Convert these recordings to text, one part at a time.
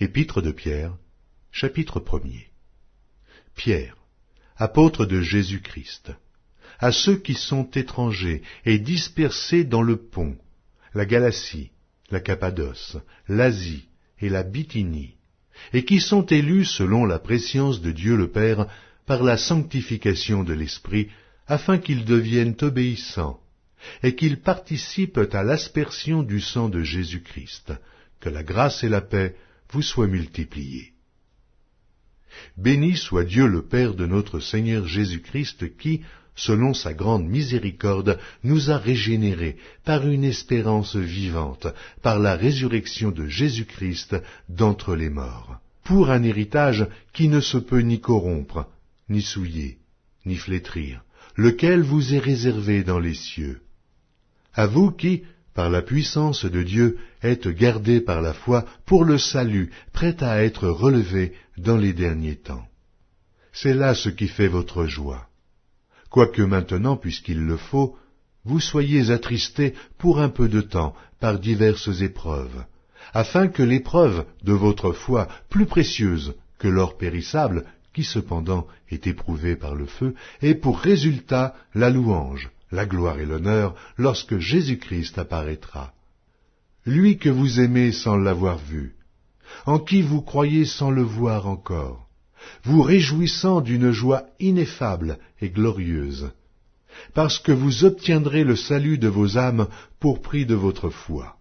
Épître de Pierre, chapitre 1er. Pierre, apôtre de Jésus-Christ, à ceux qui sont étrangers et dispersés dans le Pont, la Galatie, la Cappadoce, l'Asie et la Bithynie, et qui sont élus selon la prescience de Dieu le Père par la sanctification de l'Esprit, afin qu'ils deviennent obéissants, et qu'ils participent à l'aspersion du sang de Jésus-Christ, que la grâce et la paix vous soient multipliées. Béni soit Dieu le Père de notre Seigneur Jésus-Christ qui, selon sa grande miséricorde, nous a régénérés par une espérance vivante, par la résurrection de Jésus-Christ d'entre les morts, pour un héritage qui ne se peut ni corrompre, ni souiller, ni flétrir, lequel vous est réservé dans les cieux. À vous qui, par la puissance de Dieu, êtes gardés par la foi pour le salut, prêt à être relevé dans les derniers temps. C'est là ce qui fait votre joie. Quoique maintenant, puisqu'il le faut, vous soyez attristés pour un peu de temps par diverses épreuves, afin que l'épreuve de votre foi, plus précieuse que l'or périssable, qui cependant est éprouvé par le feu, ait pour résultat la louange, la gloire et l'honneur lorsque Jésus-Christ apparaîtra. Lui que vous aimez sans l'avoir vu, en qui vous croyez sans le voir encore, vous réjouissant d'une joie ineffable et glorieuse, parce que vous obtiendrez le salut de vos âmes pour prix de votre foi.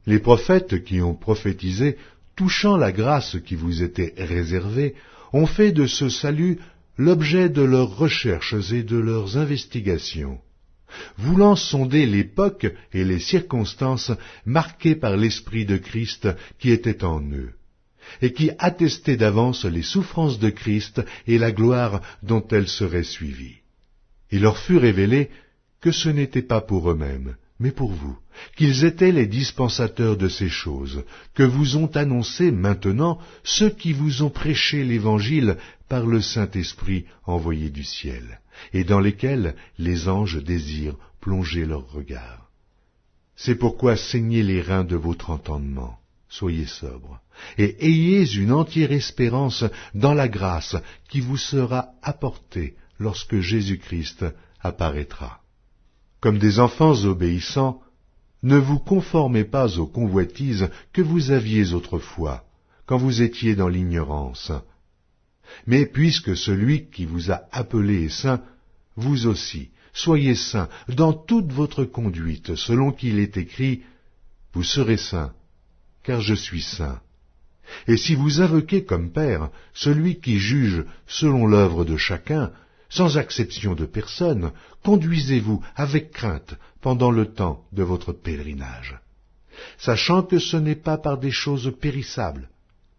Les prophètes qui ont prophétisé, touchant la grâce qui vous était réservée, ont fait de ce salut l'objet de leurs recherches et de leurs investigations, voulant sonder l'époque et les circonstances marquées par l'Esprit de Christ qui était en eux, et qui attestait d'avance les souffrances de Christ et la gloire dont elles seraient suivies. Il leur fut révélé que ce n'était pas pour eux-mêmes, mais pour vous, qu'ils étaient les dispensateurs de ces choses, que vous ont annoncé maintenant ceux qui vous ont prêché l'Évangile par le Saint-Esprit envoyé du ciel, et dans lesquels les anges désirent plonger leur regard. C'est pourquoi saignez les reins de votre entendement, soyez sobres, et ayez une entière espérance dans la grâce qui vous sera apportée lorsque Jésus-Christ apparaîtra. Comme des enfants obéissants, ne vous conformez pas aux convoitises que vous aviez autrefois, quand vous étiez dans l'ignorance. Mais puisque celui qui vous a appelé est saint, vous aussi, soyez saints dans toute votre conduite, selon qu'il est écrit, « Vous serez saints, car je suis saint. » Et si vous invoquez comme Père celui qui juge selon l'œuvre de chacun, sans acception de personne, conduisez-vous avec crainte pendant le temps de votre pèlerinage, sachant que ce n'est pas par des choses périssables,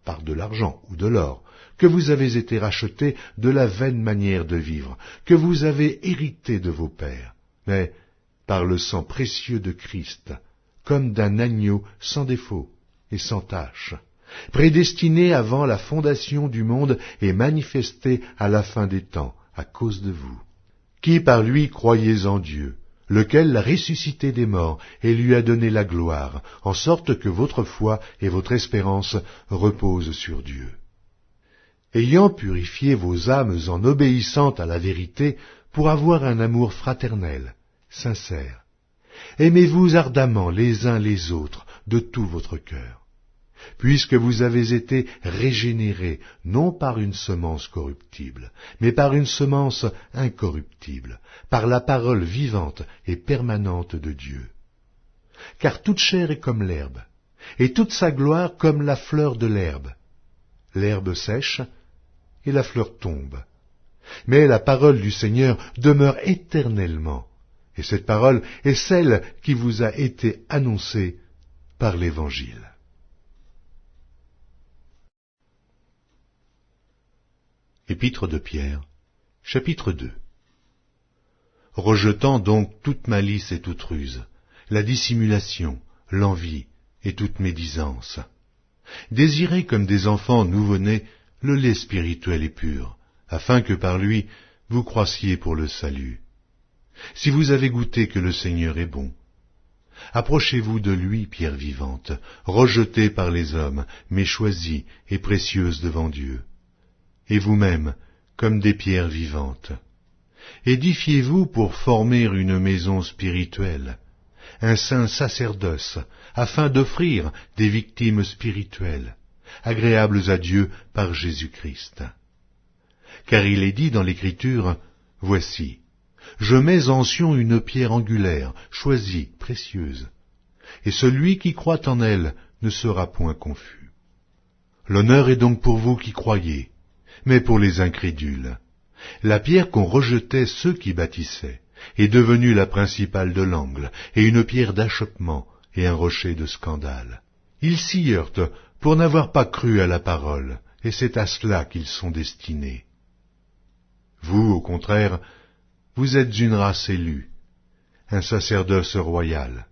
par de l'argent ou de l'or, que vous avez été rachetés de la vaine manière de vivre, que vous avez hérité de vos pères, mais par le sang précieux de Christ, comme d'un agneau sans défaut et sans tache, prédestiné avant la fondation du monde et manifesté à la fin des temps, à cause de vous, qui par lui croyez en Dieu, lequel l'a ressuscité des morts et lui a donné la gloire, en sorte que votre foi et votre espérance reposent sur Dieu. Ayant purifié vos âmes en obéissant à la vérité pour avoir un amour fraternel, sincère, aimez-vous ardemment les uns les autres de tout votre cœur, puisque vous avez été régénérés, non par une semence corruptible, mais par une semence incorruptible, par la parole vivante et permanente de Dieu. Car toute chair est comme l'herbe, et toute sa gloire comme la fleur de l'herbe. L'herbe sèche, et la fleur tombe. Mais la parole du Seigneur demeure éternellement, et cette parole est celle qui vous a été annoncée par l'Évangile. Épître de Pierre, chapitre 2. Rejetant donc toute malice et toute ruse, la dissimulation, l'envie et toute médisance, désirez comme des enfants nouveau-nés le lait spirituel et pur, afin que par lui vous croissiez pour le salut. Si vous avez goûté que le Seigneur est bon, Approchez-vous de lui, pierre vivante, rejetée par les hommes, mais choisie et précieuse devant Dieu. Et vous-même, comme des pierres vivantes. Édifiez-vous pour former une maison spirituelle, un saint sacerdoce, afin d'offrir des victimes spirituelles, agréables à Dieu par Jésus-Christ. Car il est dit dans l'Écriture, « Voici, je mets en Sion une pierre angulaire, choisie, précieuse, et celui qui croit en elle ne sera point confus. » L'honneur est donc pour vous qui croyez, mais pour les incrédules. La pierre qu'ont rejetait ceux qui bâtissaient est devenue la principale de l'angle, et une pierre d'achoppement et un rocher de scandale. Ils s'y heurtent pour n'avoir pas cru à la parole, et c'est à cela qu'ils sont destinés. Vous, au contraire, vous êtes une race élue, un sacerdoce royal,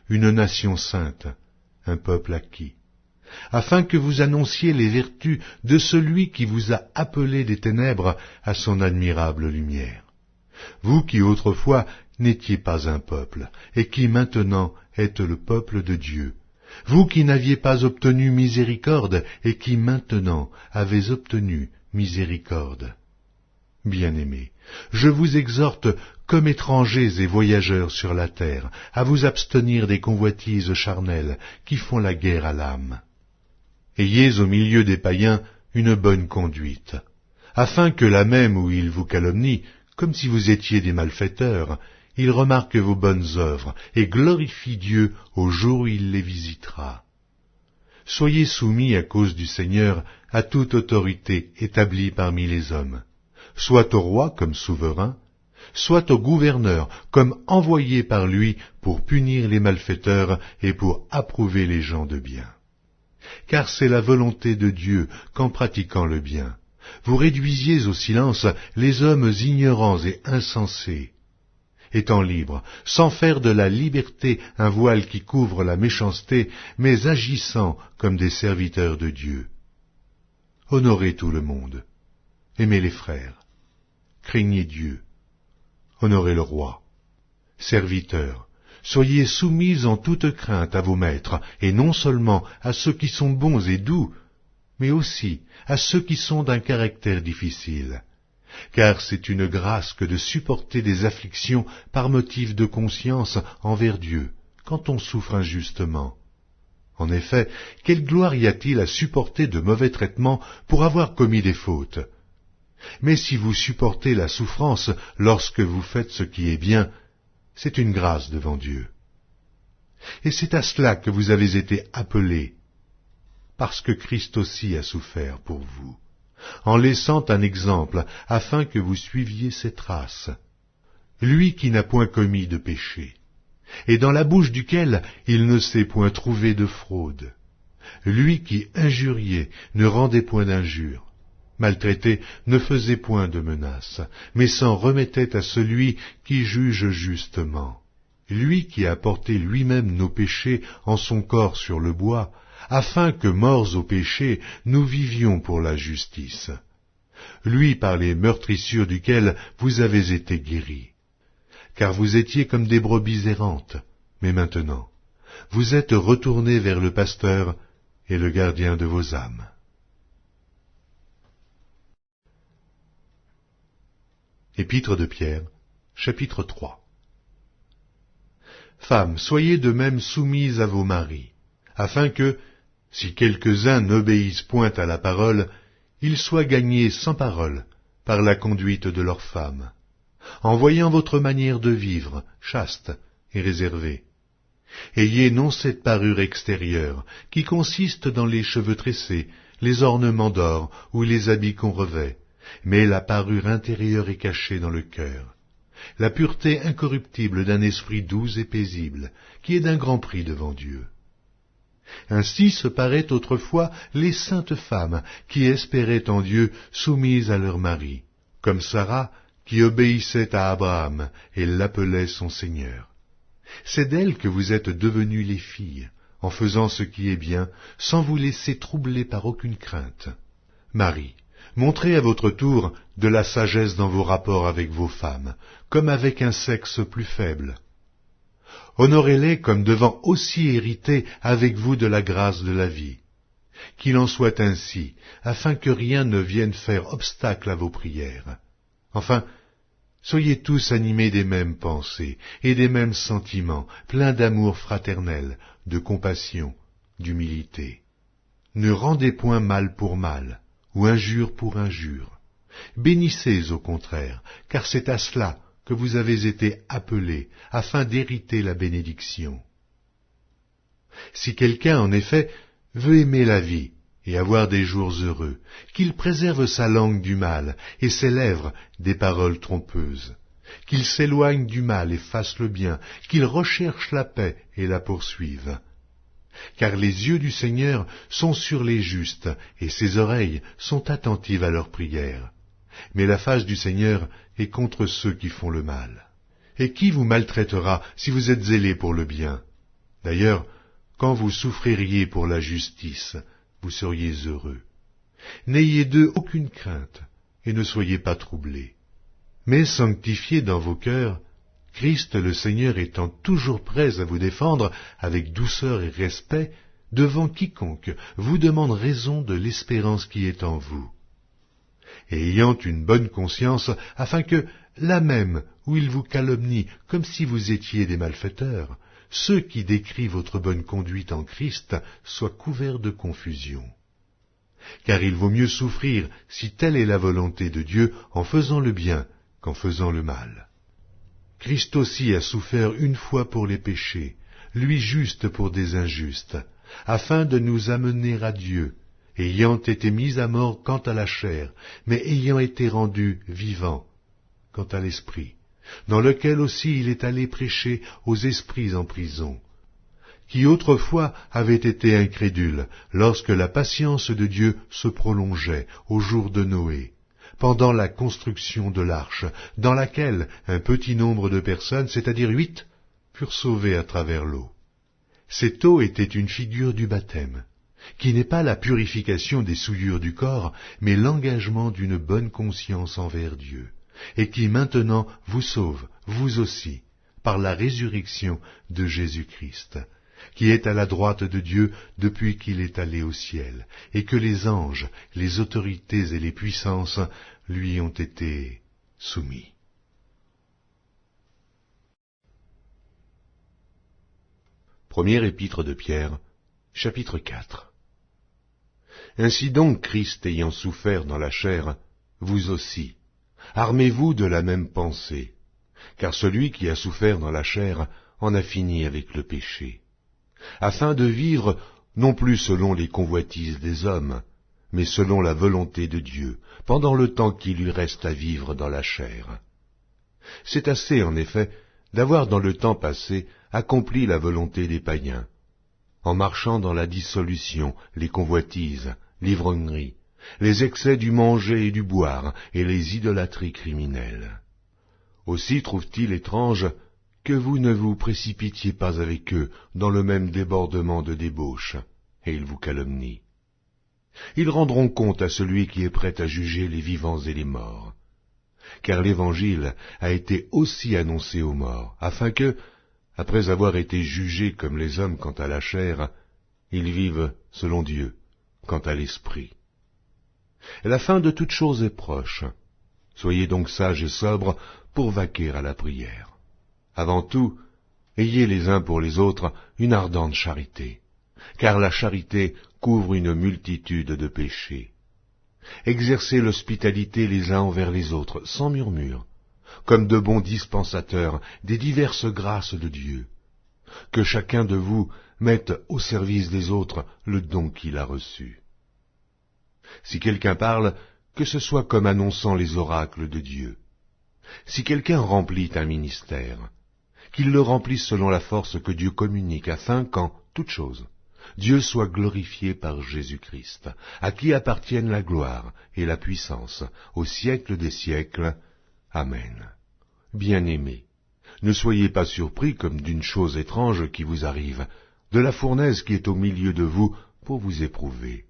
une nation sainte, un peuple acquis, afin que vous annonciez les vertus de celui qui vous a appelé des ténèbres à son admirable lumière. Vous qui autrefois n'étiez pas un peuple, et qui maintenant êtes le peuple de Dieu, vous qui n'aviez pas obtenu miséricorde, et qui maintenant avez obtenu miséricorde. Bien-aimés, je vous exhorte, comme étrangers et voyageurs sur la terre, à vous abstenir des convoitises charnelles qui font la guerre à l'âme. Ayez au milieu des païens une bonne conduite, afin que là même où ils vous calomnient, comme si vous étiez des malfaiteurs, ils remarquent vos bonnes œuvres et glorifient Dieu au jour où il les visitera. Soyez soumis à cause du Seigneur à toute autorité établie parmi les hommes, soit au roi comme souverain, soit au gouverneur comme envoyé par lui pour punir les malfaiteurs et pour approuver les gens de bien. Car c'est la volonté de Dieu qu'en pratiquant le bien, vous réduisiez au silence les hommes ignorants et insensés, étant libres, sans faire de la liberté un voile qui couvre la méchanceté, mais agissant comme des serviteurs de Dieu. Honorez tout le monde, aimez les frères, craignez Dieu, honorez le roi. Serviteurs, soyez soumis en toute crainte à vos maîtres, et non seulement à ceux qui sont bons et doux, mais aussi à ceux qui sont d'un caractère difficile. Car c'est une grâce que de supporter des afflictions par motif de conscience envers Dieu, quand on souffre injustement. En effet, quelle gloire y a-t-il à supporter de mauvais traitements pour avoir commis des fautes? Mais si vous supportez la souffrance lorsque vous faites ce qui est bien, c'est une grâce devant Dieu. Et c'est à cela que vous avez été appelés, parce que Christ aussi a souffert pour vous, en laissant un exemple, afin que vous suiviez ses traces. Lui qui n'a point commis de péché, et dans la bouche duquel il ne s'est point trouvé de fraude. Lui qui injuriait ne rendait point d'injure, maltraité ne faisait point de menaces, mais s'en remettait à celui qui juge justement. Lui qui a porté lui-même nos péchés en son corps sur le bois, afin que, morts au péché, nous vivions pour la justice. Lui par les meurtrissures duquel vous avez été guéris. Car vous étiez comme des brebis errantes, mais maintenant, vous êtes retournés vers le pasteur et le gardien de vos âmes. Épître de Pierre, chapitre 3. Femmes, soyez de même soumises à vos maris, afin que, si quelques-uns n'obéissent point à la parole, ils soient gagnés sans parole par la conduite de leurs femmes, en voyant votre manière de vivre, chaste et réservée. Ayez non cette parure extérieure, qui consiste dans les cheveux tressés, les ornements d'or ou les habits qu'on revêt, mais la parure intérieure est cachée dans le cœur, la pureté incorruptible d'un esprit doux et paisible, qui est d'un grand prix devant Dieu. Ainsi se paraient autrefois les saintes femmes qui espéraient en Dieu soumises à leur mari, comme Sarah qui obéissait à Abraham et l'appelait son Seigneur. C'est d'elles que vous êtes devenues les filles, en faisant ce qui est bien, sans vous laisser troubler par aucune crainte. Marie, montrez à votre tour de la sagesse dans vos rapports avec vos femmes, comme avec un sexe plus faible. Honorez-les comme devant aussi hériter avec vous de la grâce de la vie. Qu'il en soit ainsi, afin que rien ne vienne faire obstacle à vos prières. Enfin, soyez tous animés des mêmes pensées et des mêmes sentiments, pleins d'amour fraternel, de compassion, d'humilité. Ne rendez point mal pour mal, ou injure pour injure. Bénissez au contraire, car c'est à cela que vous avez été appelés, afin d'hériter la bénédiction. Si quelqu'un, en effet, veut aimer la vie et avoir des jours heureux, qu'il préserve sa langue du mal et ses lèvres des paroles trompeuses, qu'il s'éloigne du mal et fasse le bien, qu'il recherche la paix et la poursuive. Car les yeux du Seigneur sont sur les justes, et ses oreilles sont attentives à leurs prières. Mais la face du Seigneur est contre ceux qui font le mal. Et qui vous maltraitera si vous êtes zélés pour le bien? D'ailleurs, quand vous souffririez pour la justice, vous seriez heureux. N'ayez d'eux aucune crainte, et ne soyez pas troublés. Mais sanctifiez dans vos cœurs, Christ le Seigneur étant toujours prêt à vous défendre avec douceur et respect devant quiconque vous demande raison de l'espérance qui est en vous. Et ayant une bonne conscience, afin que, là même où ils vous calomnient comme si vous étiez des malfaiteurs, ceux qui décrient votre bonne conduite en Christ soient couverts de confusion. Car il vaut mieux souffrir, si telle est la volonté de Dieu, en faisant le bien qu'en faisant le mal. Christ aussi a souffert une fois pour les péchés, lui juste pour des injustes, afin de nous amener à Dieu, ayant été mis à mort quant à la chair, mais ayant été rendu vivant quant à l'esprit, dans lequel aussi il est allé prêcher aux esprits en prison, qui autrefois avaient été incrédules, lorsque la patience de Dieu se prolongeait au jour de Noé, pendant la construction de l'arche, dans laquelle un petit nombre de personnes, c'est-à-dire 8, furent sauvées à travers l'eau. Cette eau était une figure du baptême, qui n'est pas la purification des souillures du corps, mais l'engagement d'une bonne conscience envers Dieu, et qui maintenant vous sauve, vous aussi, par la résurrection de Jésus-Christ, qui est à la droite de Dieu depuis qu'il est allé au ciel, et que les anges, les autorités et les puissances lui ont été soumis. Première épître de Pierre, chapitre 4. Ainsi donc, Christ ayant souffert dans la chair, vous aussi, armez-vous de la même pensée, car celui qui a souffert dans la chair en a fini avec le péché, afin de vivre non plus selon les convoitises des hommes, mais selon la volonté de Dieu, pendant le temps qui lui reste à vivre dans la chair. C'est assez, en effet, d'avoir dans le temps passé accompli la volonté des païens, en marchant dans la dissolution, les convoitises, l'ivrognerie, les excès du manger et du boire, et les idolâtries criminelles. Aussi trouve-t-il étrange que vous ne vous précipitiez pas avec eux dans le même débordement de débauche, et ils vous calomnient. Ils rendront compte à celui qui est prêt à juger les vivants et les morts. Car l'Évangile a été aussi annoncé aux morts, afin que, après avoir été jugés comme les hommes quant à la chair, ils vivent selon Dieu, quant à l'esprit. La fin de toute chose est proche. Soyez donc sages et sobres pour vaquer à la prière. Avant tout, ayez les uns pour les autres une ardente charité, car la charité couvre une multitude de péchés. Exercez l'hospitalité les uns envers les autres, sans murmure, comme de bons dispensateurs des diverses grâces de Dieu. Que chacun de vous mette au service des autres le don qu'il a reçu. Si quelqu'un parle, que ce soit comme annonçant les oracles de Dieu. Si quelqu'un remplit un ministère, qu'il le remplisse selon la force que Dieu communique, afin qu'en toute chose, Dieu soit glorifié par Jésus-Christ, à qui appartiennent la gloire et la puissance au siècle des siècles. Amen. Bien-aimés, ne soyez pas surpris comme d'une chose étrange qui vous arrive, de la fournaise qui est au milieu de vous pour vous éprouver.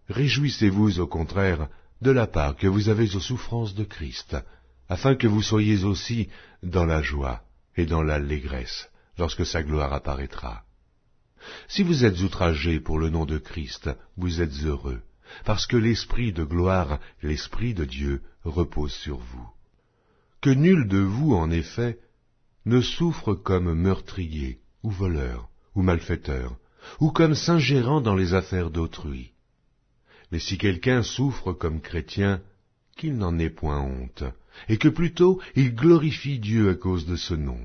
Réjouissez-vous au contraire de la part que vous avez aux souffrances de Christ, afin que vous soyez aussi dans la joie et dans l'allégresse, lorsque sa gloire apparaîtra. Si vous êtes outragés pour le nom de Christ, vous êtes heureux, parce que l'Esprit de gloire, l'Esprit de Dieu, repose sur vous. Que nul de vous, en effet, ne souffre comme meurtrier, ou voleur, ou malfaiteur, ou comme s'ingérant dans les affaires d'autrui. Mais si quelqu'un souffre comme chrétien, qu'il n'en ait point honte, et que plutôt il glorifie Dieu à cause de ce nom.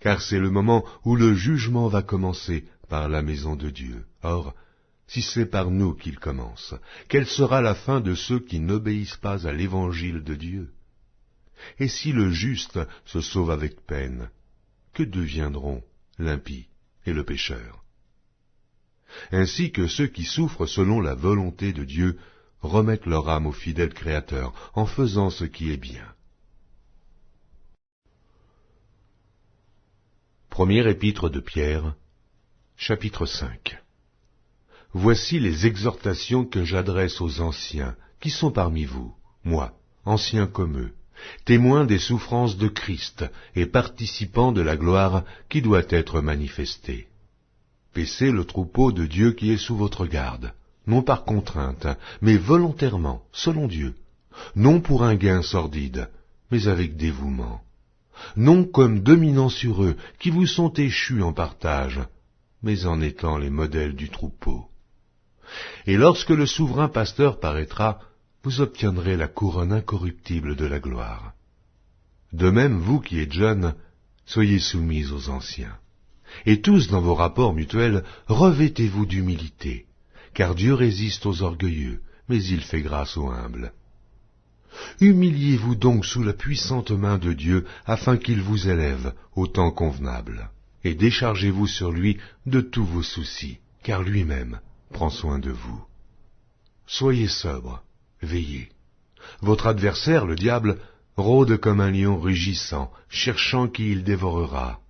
Car c'est le moment où le jugement va commencer par la maison de Dieu. Or, si c'est par nous qu'il commence, quelle sera la fin de ceux qui n'obéissent pas à l'évangile de Dieu? Et si le juste se sauve avec peine, que deviendront l'impie et le pécheur? Ainsi que ceux qui souffrent selon la volonté de Dieu remettent leur âme au fidèle Créateur en faisant ce qui est bien. Première épître de Pierre, chapitre 5. Voici les exhortations que j'adresse aux anciens qui sont parmi vous, moi, ancien comme eux, témoins des souffrances de Christ et participants de la gloire qui doit être manifestée. Paissez le troupeau de Dieu qui est sous votre garde, non par contrainte, mais volontairement, selon Dieu, non pour un gain sordide, mais avec dévouement, non comme dominant sur eux qui vous sont échus en partage, mais en étant les modèles du troupeau. Et lorsque le souverain pasteur paraîtra, vous obtiendrez la couronne incorruptible de la gloire. De même, vous qui êtes jeunes, soyez soumis aux anciens. Et tous, dans vos rapports mutuels, revêtez-vous d'humilité, car Dieu résiste aux orgueilleux, mais il fait grâce aux humbles. Humiliez-vous donc sous la puissante main de Dieu, afin qu'il vous élève au temps convenable, et déchargez-vous sur lui de tous vos soucis, car lui-même prend soin de vous. Soyez sobres, veillez. Votre adversaire, le diable, rôde comme un lion rugissant, cherchant qui il dévorera.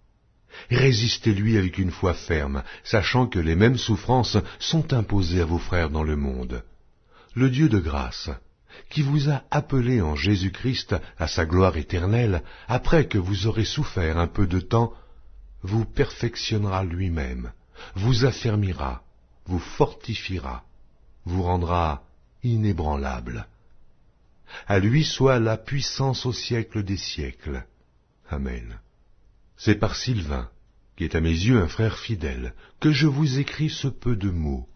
Résistez-lui avec une foi ferme, sachant que les mêmes souffrances sont imposées à vos frères dans le monde. Le Dieu de grâce, qui vous a appelés en Jésus-Christ à sa gloire éternelle, après que vous aurez souffert un peu de temps, vous perfectionnera lui-même, vous affermira, vous fortifiera, vous rendra inébranlable. À lui soit la puissance au siècle des siècles. Amen. C'est par Sylvain, qui est à mes yeux un frère fidèle, que je vous écris ce peu de mots,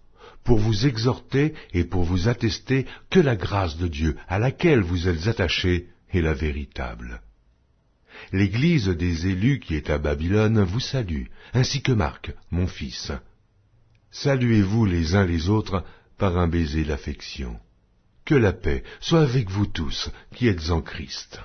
pour vous exhorter et pour vous attester que la grâce de Dieu à laquelle vous êtes attachés est la véritable. L'Église des élus qui est à Babylone vous salue, ainsi que Marc, mon fils. Saluez-vous les uns les autres par un baiser d'affection. Que la paix soit avec vous tous qui êtes en Christ.